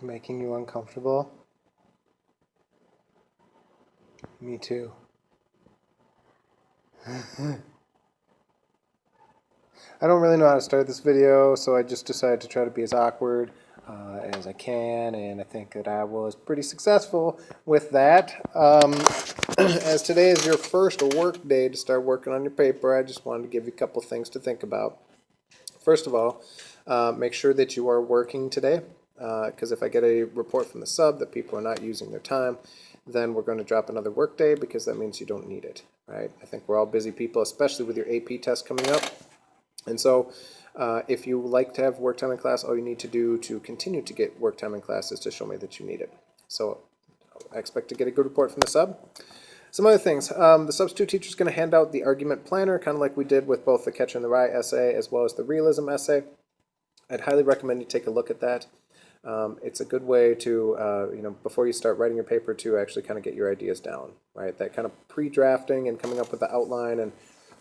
Making you uncomfortable? Me too. I don't really know how to start this video, so I just decided to try to be as awkward as I can, and I think that I was pretty successful with that. As today is your first work day to start working on your paper, I just wanted to give you a couple things to think about. First of all, make sure that you are working today, because if I get a report from the sub that people are not using their time, then we're going to drop another work day because that means you don't need it, right? I think we're all busy people, especially with your AP test coming up. And so if you like to have work time in class, all you need to do to continue to get work time in class is to show me that you need it. So I expect to get a good report from the sub. Some other things. The substitute teacher is going to hand out the argument planner, kind of like we did with both the Catcher in the Rye essay as well as the realism essay. I'd highly recommend you take a look at that. It's a good way to, before you start writing your paper, to actually kind of get your ideas down, right? That kind of pre-drafting and coming up with the outline and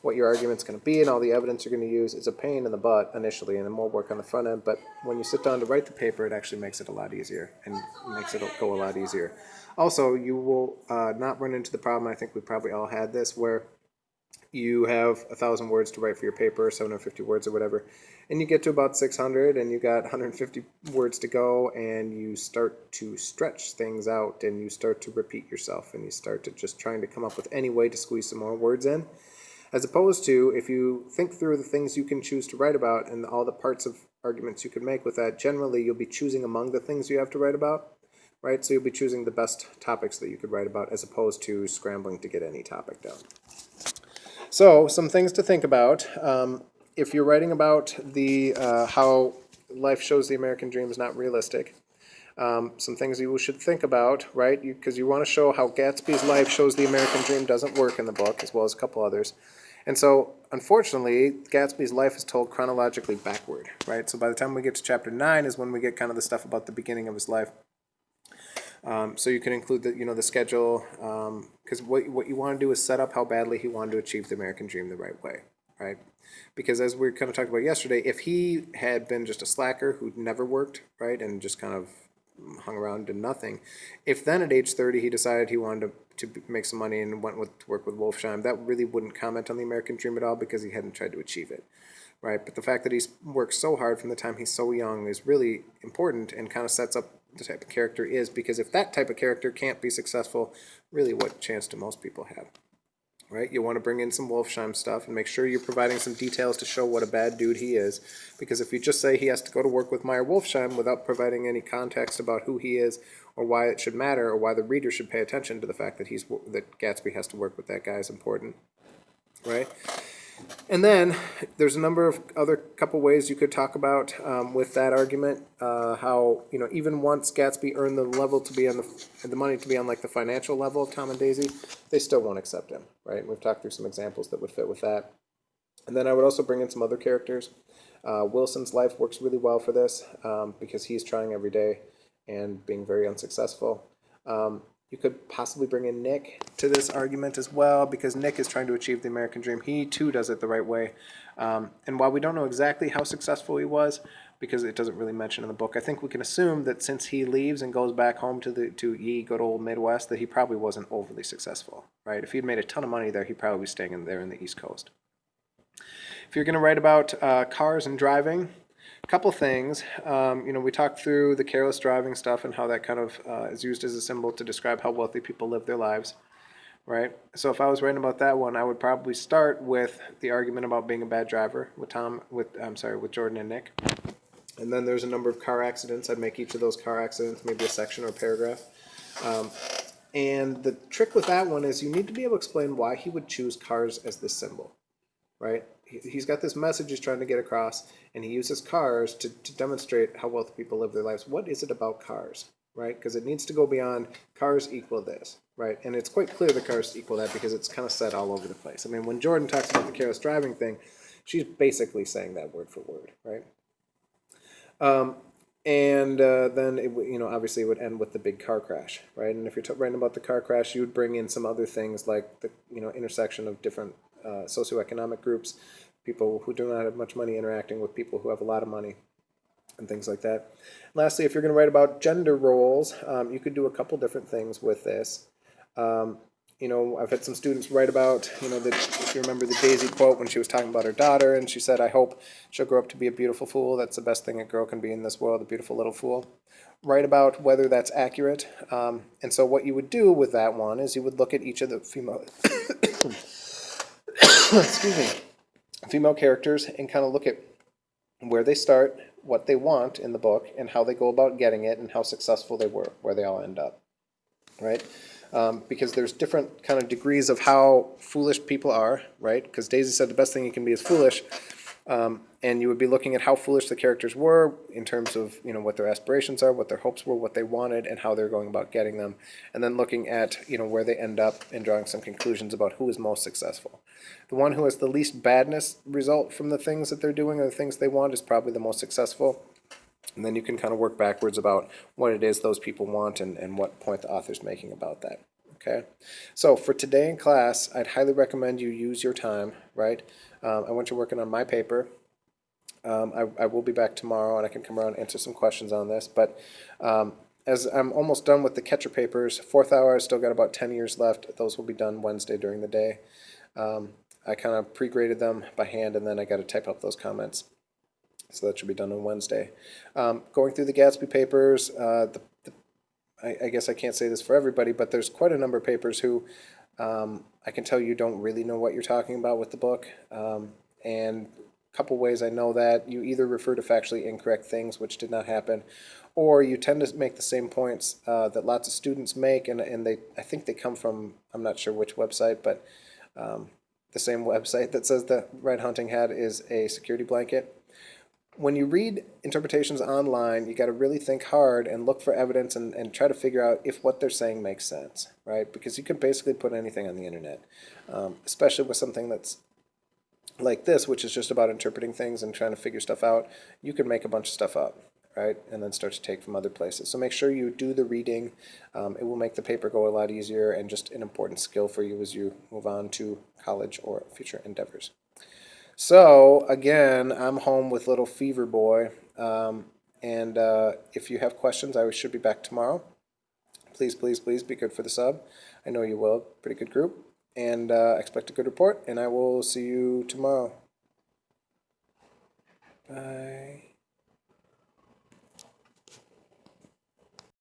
what your argument's going to be and all the evidence you're going to use is a pain in the butt initially, and then more work on the front end. But when you sit down to write the paper, it actually makes it a lot easier and makes it go a lot easier. Also, you will not run into the problem, I think we probably all had this, where you have 1,000 words to write for your paper, 750 words or whatever, and you get to about 600 and you got 150 words to go, and you start to stretch things out and you start to repeat yourself and you start to just trying to come up with any way to squeeze some more words in. As opposed to, if you think through the things you can choose to write about and all the parts of arguments you can make with that, generally you'll be choosing among the things you have to write about, right? So you'll be choosing the best topics that you could write about as opposed to scrambling to get any topic down. So, some things to think about. If you're writing about the how life shows the American dream is not realistic, some things you should think about, right? Because you want to show how Gatsby's life shows the American dream doesn't work in the book, as well as a couple others. And so, unfortunately, Gatsby's life is told chronologically backward, right? So by the time we get to chapter 9 is when we get kind of the stuff about the beginning of his life. So you can include the schedule, because what you want to do is set up how badly he wanted to achieve the American dream the right way, right? Because as we kind of talked about yesterday, if he had been just a slacker who never worked, right, and just kind of hung around and did nothing, if then at age 30 he decided he wanted to make some money and went to work with Wolfsheim, that really wouldn't comment on the American dream at all because he hadn't tried to achieve it, right? But the fact that he's worked so hard from the time he's so young is really important and kind of sets up the type of character is, because if that type of character can't be successful, really what chance do most people have? Right? You want to bring in some Wolfsheim stuff and make sure you're providing some details to show what a bad dude he is. Because if you just say he has to go to work with Meyer Wolfsheim without providing any context about who he is or why it should matter or why the reader should pay attention to the fact that that Gatsby has to work with that guy is important, right? And then there's a number of other couple ways you could talk about with that argument, how even once Gatsby earned the level to be on the money to be on like the financial level of Tom and Daisy, they still won't accept him, right? And we've talked through some examples that would fit with that. And then I would also bring in some other characters. Wilson's life works really well for this because he's trying every day and being very unsuccessful. You could possibly bring in Nick to this argument as well, because Nick is trying to achieve the American dream. He, too, does it the right way. And while we don't know exactly how successful he was, because it doesn't really mention in the book, I think we can assume that since he leaves and goes back home to good old Midwest, that he probably wasn't overly successful, right? If he'd made a ton of money there, he'd probably be staying there in the East Coast. If you're going to write about cars and driving, couple things. We talked through the careless driving stuff and how that kind of is used as a symbol to describe how wealthy people live their lives, right? So if I was writing about that one, I would probably start with the argument about being a bad driver with Jordan and Nick. And then there's a number of car accidents. I'd make each of those car accidents maybe a section or a paragraph. And the trick with that one is you need to be able to explain why he would choose cars as this symbol, right? He's got this message he's trying to get across, and he uses cars to demonstrate how wealthy people live their lives. What is it about cars, right? Because it needs to go beyond cars equal this, right? And it's quite clear that cars equal that because it's kind of said all over the place. I mean, when Jordan talks about the careless driving thing, she's basically saying that word for word, right? Then it, obviously it would end with the big car crash, right? And if you're writing about the car crash, you would bring in some other things like the intersection of different socioeconomic groups, people who do not have much money interacting with people who have a lot of money, and things like that. Lastly, if you're going to write about gender roles, you could do a couple different things with this. I've had some students write about, if you remember the Daisy quote when she was talking about her daughter, and she said, "I hope she'll grow up to be a beautiful fool. That's the best thing a girl can be in this world, a beautiful little fool." Write about whether that's accurate. And so what you would do with that one is you would look at each of the female, excuse me, female characters and kind of look at where they start, what they want in the book, and how they go about getting it, and how successful they were, where they all end up, right? Because there's different kind of degrees of how foolish people are, right? Because Daisy said the best thing you can be is foolish, and you would be looking at how foolish the characters were in terms of what their aspirations are, what their hopes were, what they wanted, and how they're going about getting them, and then looking at where they end up and drawing some conclusions about who is most successful. The one who has the least badness result from the things that they're doing or the things they want is probably the most successful. And then you can kind of work backwards about what it is those people want and what point the author's making about that. Okay, so for today in class, I'd highly recommend you use your time, right? I want you working on my paper. I will be back tomorrow, and I can come around and answer some questions on this. But as I'm almost done with the catcher papers, fourth hour, I still got about 10 years left. Those will be done Wednesday during the day. I kind of pre-graded them by hand, and then I got to type up those comments. So that should be done on Wednesday. Going through the Gatsby papers, I guess I can't say this for everybody, but there's quite a number of papers who I can tell you don't really know what you're talking about with the book. And a couple ways I know that: you either refer to factually incorrect things, which did not happen, or you tend to make the same points that lots of students make, and I think they come from, I'm not sure which website, but the same website that says the red hunting hat is a security blanket. When you read interpretations online, you got to really think hard and look for evidence and try to figure out if what they're saying makes sense, right? Because you can basically put anything on the internet, especially with something that's like this, which is just about interpreting things and trying to figure stuff out. You can make a bunch of stuff up, right? And then start to take from other places. So make sure you do the reading. It will make the paper go a lot easier, and just an important skill for you as you move on to college or future endeavors. So, again, I'm home with little Fever Boy, and if you have questions, I should be back tomorrow. Please, please, please be good for the sub. I know you will. Pretty good group, and expect a good report, and I will see you tomorrow. Bye.